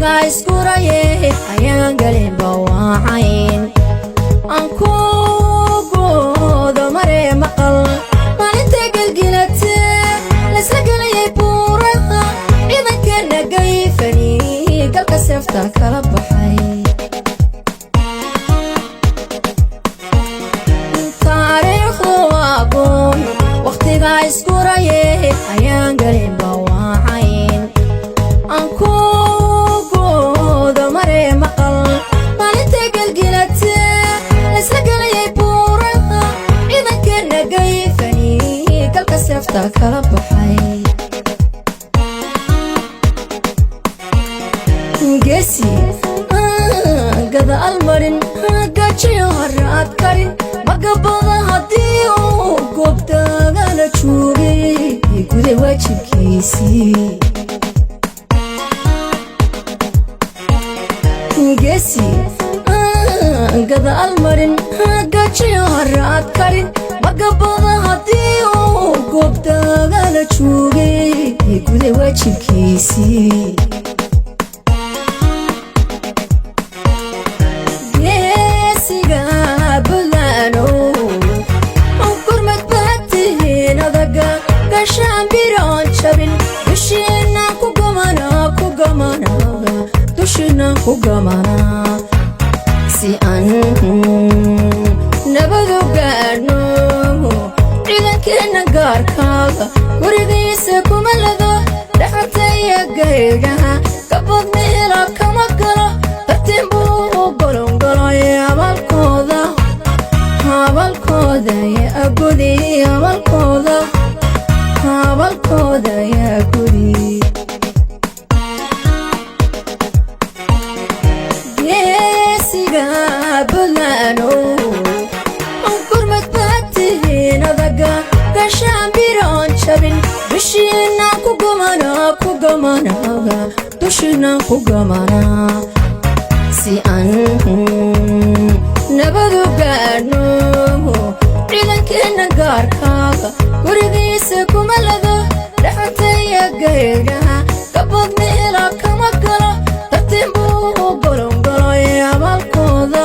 waqtiga isku raye ayaan galin bawaacayn aan ku goodo mare maqal maalinta galgilate lasla galayay buuraha ciidankeena gayfani galka seefta kala baxay taariikhdu waa goon waqtiga isku raye ayaan galin bawaacayn aan ku goodo mare maqal maalinta galgilate lasla galayay buuraha ciidankeena gayfani galka seefta kala baxay geesi gada almarin gajiyo haraad karin magabada haddii uu goobtaagala joogay guda waajibkiisii geesi gada almarin gajiyo haraad karin magabada haddii uu goobtaagala joogay guda waajibkiisii kugamana si aan nabadu gaadhno ciidankeena gaarkaaga gurigiisa kuma lado dhaxantaya gaydhaha kabad meela kama galo tartiin buu u golongolay abalkooda yaa gudi abalkooda yaa gudi bulano kurmad baatihiin adaga gashaan biroon jabin dushina ku gamana si aan nabadu gaadhno ciidankeena gaarkaaga gurigiisa kuma lado dhaxantaya gaydhaha kabad meela kama galo tartiin buu u golongolay abalkooda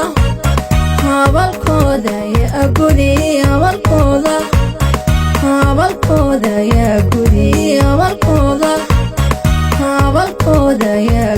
yaa gudi abalkooda yaa gudi abalkooda yaa